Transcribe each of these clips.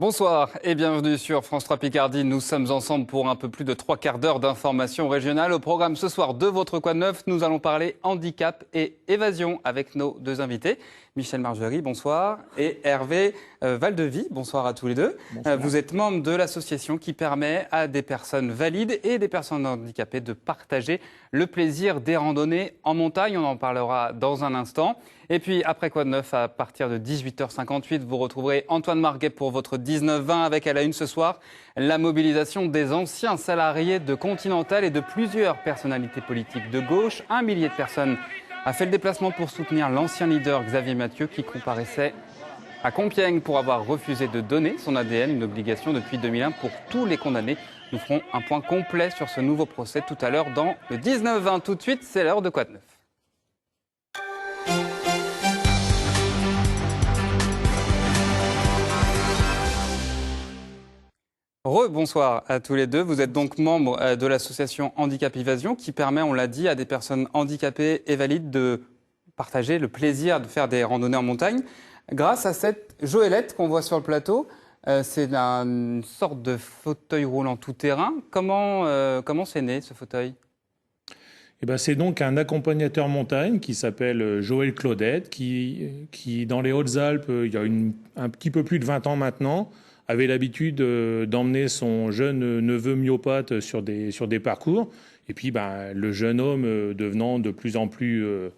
Bonsoir et bienvenue sur France 3 Picardie. Nous sommes ensemble pour un peu plus de 3 quarts d'heure d'information régionale. Au programme ce soir de votre Quoi de Neuf, nous allons parler handicap et évasion avec nos deux invités. Michel Margerie, bonsoir. Et Hervé Valdevie, bonsoir à tous les deux. Vous êtes membre de l'association qui permet à des personnes valides et des personnes handicapées de partager le plaisir des randonnées en montagne. On en parlera dans un instant. Et puis, après Quoi de Neuf, à partir de 18h58, vous retrouverez Antoine Marguet pour votre 19-20 avec à la une ce soir la mobilisation des anciens salariés de Continental et de plusieurs personnalités politiques de gauche. 1 millier de personnes a fait le déplacement pour soutenir l'ancien leader Xavier Mathieu qui comparaissait à Compiègne pour avoir refusé de donner son ADN, une obligation depuis 2001 pour tous les condamnés. Nous ferons un point complet sur ce nouveau procès tout à l'heure dans le 19-20. Tout de suite, c'est l'heure de Quoi de Neuf. Bonsoir à tous les deux. Vous êtes donc membre de l'association Handicap Évasion qui permet, on l'a dit, à des personnes handicapées et valides de partager le plaisir de faire des randonnées en montagne. Grâce à cette joëlette qu'on voit sur le plateau, c'est une sorte de fauteuil roulant tout-terrain. Comment c'est né ce fauteuil ? C'est donc un accompagnateur montagne qui s'appelle Joël Claudette, qui dans les Hautes-Alpes, il y a un petit peu plus de 20 ans maintenant, avait l'habitude d'emmener son jeune neveu myopathe sur des parcours. Et puis, le jeune homme devenant de plus en plus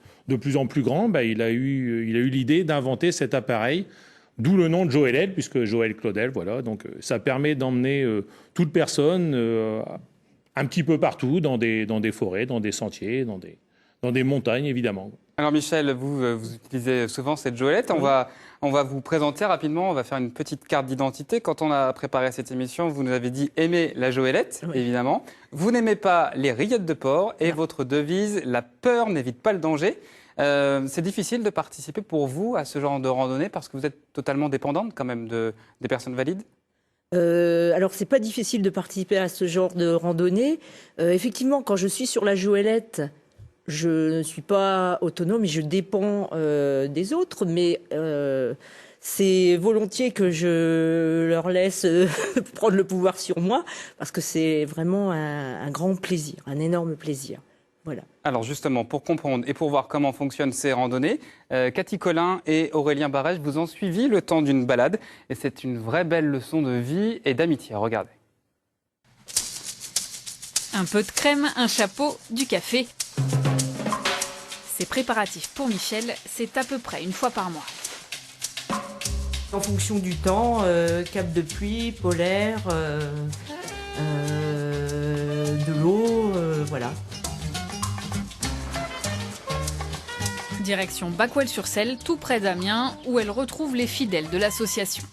grand, il a eu l'idée d'inventer cet appareil, d'où le nom de Joëlette, puisque Joël Claudel, voilà. Donc, ça permet d'emmener toute personne un petit peu partout, dans des forêts, dans des sentiers, dans des montagnes, évidemment. Alors, Michel, vous utilisez souvent cette joëlette. Oui. On va vous présenter rapidement, on va faire une petite carte d'identité. Quand on a préparé cette émission, vous nous avez dit aimer la joëlette, oui, évidemment. Vous n'aimez pas les rillettes de porc et votre devise, la peur n'évite pas le danger. C'est difficile de participer pour vous à ce genre de randonnée parce que vous êtes totalement dépendante quand même des personnes valides. Alors, c'est pas difficile de participer à ce genre de randonnée. Effectivement, quand je suis sur la joëlette, je ne suis pas autonome et je dépends des autres, mais c'est volontiers que je leur laisse prendre le pouvoir sur moi, parce que c'est vraiment un grand plaisir, un énorme plaisir. Voilà. Alors justement, pour comprendre et pour voir comment fonctionnent ces randonnées, Cathy Collin et Aurélien Barège vous ont suivi le temps d'une balade, et c'est une vraie belle leçon de vie et d'amitié. Regardez. Un peu de crème, un chapeau, du café. Ces préparatifs pour Michel, c'est à peu près une fois par mois. En fonction du temps, cap de pluie, polaire, de l'eau, voilà. Direction Bacquel-sur-Celle, tout près d'Amiens, où elle retrouve les fidèles de l'association.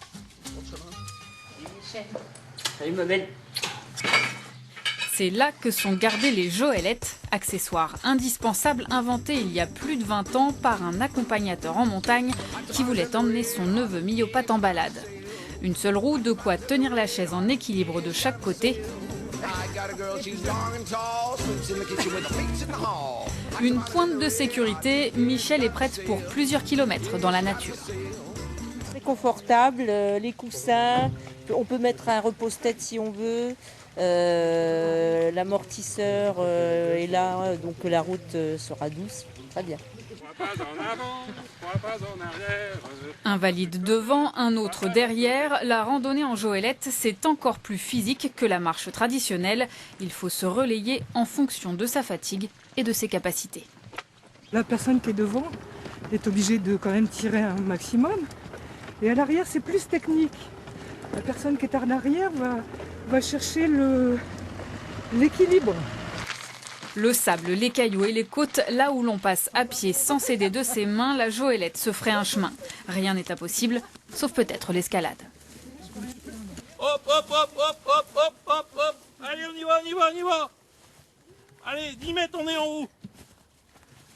Salut ma belle. C'est là que sont gardées les joëlettes, accessoires indispensables inventés il y a plus de 20 ans par un accompagnateur en montagne qui voulait emmener son neveu myopathe en balade. Une seule roue, de quoi tenir la chaise en équilibre de chaque côté. Une pointe de sécurité, Michel est prête pour plusieurs kilomètres dans la nature. Très confortable, les coussins, on peut mettre un repose-tête si on veut. L'amortisseur est là, donc la route sera douce. Très bien. Un valide devant, un autre derrière. La randonnée en joëlette, c'est encore plus physique que la marche traditionnelle. Il faut se relayer en fonction de sa fatigue et de ses capacités. La personne qui est devant est obligée de quand même tirer un maximum. Et à l'arrière, c'est plus technique. La personne qui est en arrière va chercher l'équilibre. Le sable, les cailloux et les côtes, là où l'on passe à pied sans s'aider de ses mains, la joëlette se ferait un chemin. Rien n'est impossible, sauf peut-être l'escalade. Hop, hop, hop, hop, hop, hop, hop, hop. Allez, on y va, on y va, on y va. Allez, 10 mètres, on est en haut.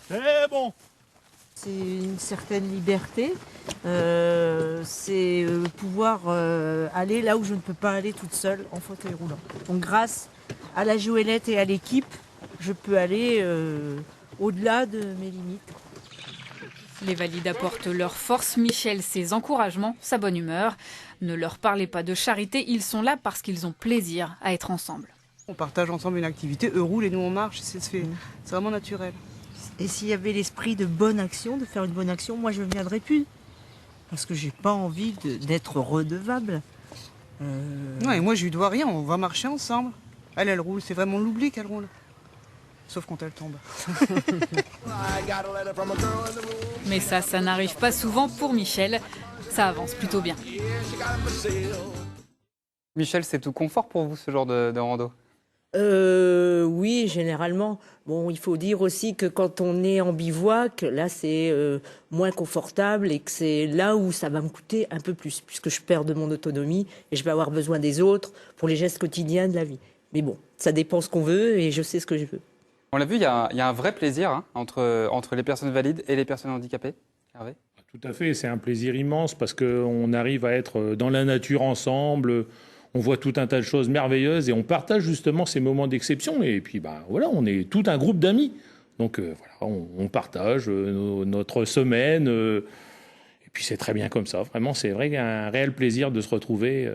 C'est bon. C'est une certaine liberté. C'est pouvoir aller là où je ne peux pas aller toute seule en fauteuil roulant. Donc grâce à la joëlette et à l'équipe, je peux aller au-delà de mes limites. Les valides apportent leur force, Michel ses encouragements, sa bonne humeur. Ne leur parlez pas de charité, ils sont là parce qu'ils ont plaisir à être ensemble. On partage ensemble une activité, eux roulent et nous on marche, c'est vraiment naturel. Et s'il y avait l'esprit de bonne action, de faire une bonne action, moi je ne viendrais plus. Parce que j'ai pas envie d'être redevable. Non, et moi je lui dois rien, on va marcher ensemble. Elle roule, c'est vraiment l'oubli qu'elle roule. Sauf quand elle tombe. Mais ça n'arrive pas souvent pour Michel. Ça avance plutôt bien. Michel, c'est tout confort pour vous ce genre de rando? Oui, généralement. Bon, il faut dire aussi que quand on est en bivouac, là, c'est moins confortable et que c'est là où ça va me coûter un peu plus, puisque je perds de mon autonomie et je vais avoir besoin des autres pour les gestes quotidiens de la vie. Mais bon, ça dépend ce qu'on veut et je sais ce que je veux. On l'a vu, il y a un vrai plaisir hein, entre les personnes valides et les personnes handicapées. Hervé? Tout à fait, c'est un plaisir immense parce qu'on arrive à être dans la nature ensemble, on voit tout un tas de choses merveilleuses et on partage justement ces moments d'exception. Et puis voilà, on est tout un groupe d'amis. Donc voilà, on partage notre semaine. Et puis c'est très bien comme ça. Vraiment, c'est vrai qu'il y a un réel plaisir de se retrouver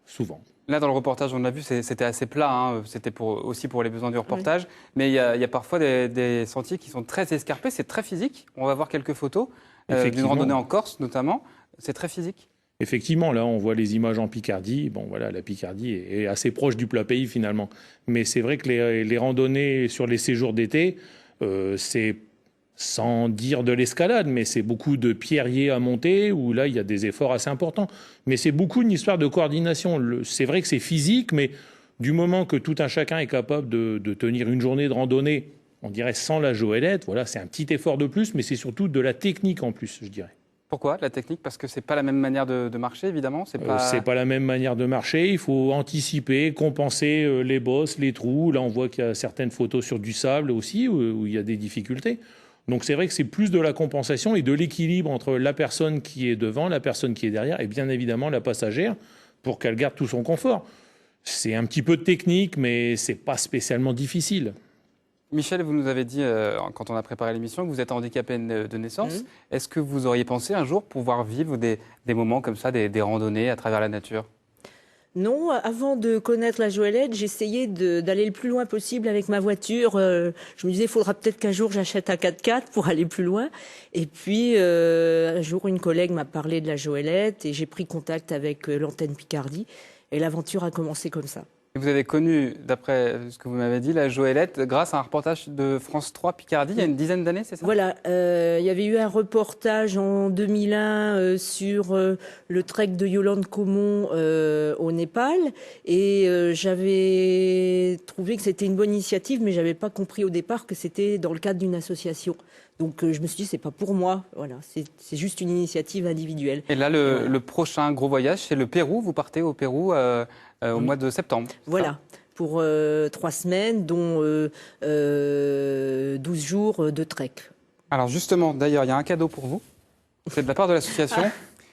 souvent. Là, dans le reportage, on l'a vu, c'était assez plat. Hein, c'était aussi pour les besoins du reportage. Oui. Mais il y a parfois des sentiers qui sont très escarpés. C'est très physique. On va voir quelques photos d'une randonnée en Corse, notamment. C'est très physique. Effectivement, là, on voit les images en Picardie. Bon, voilà, la Picardie est assez proche du plat pays, finalement. Mais c'est vrai que les randonnées sur les séjours d'été, c'est, sans dire de l'escalade, mais c'est beaucoup de pierriers à monter, où là, il y a des efforts assez importants. Mais c'est beaucoup une histoire de coordination. C'est vrai que c'est physique, mais du moment que tout un chacun est capable de tenir une journée de randonnée, on dirait sans la joëlette, voilà, c'est un petit effort de plus, mais c'est surtout de la technique en plus, je dirais. Pourquoi la technique? Parce que c'est pas la même manière de marcher, évidemment. C'est pas la même manière de marcher. Il faut anticiper, compenser les bosses, les trous. Là, on voit qu'il y a certaines photos sur du sable aussi, où il y a des difficultés. Donc c'est vrai que c'est plus de la compensation et de l'équilibre entre la personne qui est devant, la personne qui est derrière, et bien évidemment la passagère, pour qu'elle garde tout son confort. C'est un petit peu de technique, mais c'est pas spécialement difficile. Michel, vous nous avez dit, quand on a préparé l'émission, que vous êtes handicapé de naissance. Est-ce que vous auriez pensé un jour pouvoir vivre des moments comme ça, des randonnées à travers la nature? Non, avant de connaître la joëlette, j'essayais d'aller le plus loin possible avec ma voiture. Je me disais, il faudra peut-être qu'un jour j'achète un 4x4 pour aller plus loin. Et puis, un jour, une collègue m'a parlé de la joëlette et j'ai pris contact avec l'antenne Picardie. Et l'aventure a commencé comme ça. Vous avez connu, d'après ce que vous m'avez dit, la joëlette grâce à un reportage de France 3 Picardie il y a une dizaine d'années, c'est ça? Voilà, il y avait eu un reportage en 2001 sur le trek de Yolande Comon au Népal et j'avais trouvé que c'était une bonne initiative, mais j'avais pas compris au départ que c'était dans le cadre d'une association. Donc je me suis dit, c'est pas pour moi, voilà, c'est juste une initiative individuelle. Et là, le prochain gros voyage, c'est le Pérou. Vous partez au Pérou au mois de septembre. Voilà, pour 3 semaines, dont 12 jours de trek. Alors justement, d'ailleurs, il y a un cadeau pour vous. C'est de la part de l'association.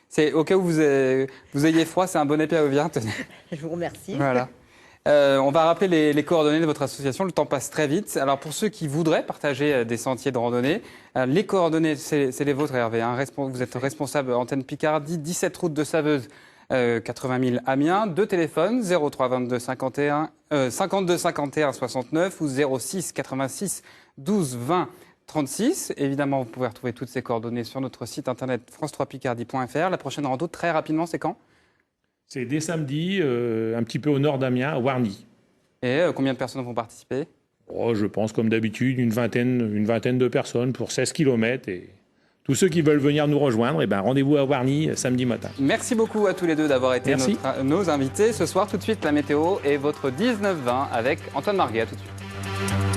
C'est au cas où vous ayez froid, c'est un bonnet pérovien. Je vous remercie. Voilà. On va rappeler les coordonnées de votre association. Le temps passe très vite. Alors pour ceux qui voudraient partager des sentiers de randonnée, les coordonnées, c'est les vôtres, Hervé. Hein. Vous êtes responsable antenne Picardie, 17 route de Saveuse, 80 000 Amiens. 2 téléphones, 03 22 51 52 51 69 ou 06 86 12 20 36. Évidemment, vous pouvez retrouver toutes ces coordonnées sur notre site internet france3picardie.fr. La prochaine rando, très rapidement, c'est quand? C'est dès samedi, un petit peu au nord d'Amiens, à Wargny. Et combien de personnes vont participer? Je pense, comme d'habitude, une vingtaine de personnes pour 16 km. Et tous ceux qui veulent venir nous rejoindre, rendez-vous à Wargny samedi matin. Merci beaucoup à tous les deux d'avoir été nos invités. Ce soir, tout de suite, la météo et votre 19-20 avec Antoine Marguet. À tout de suite.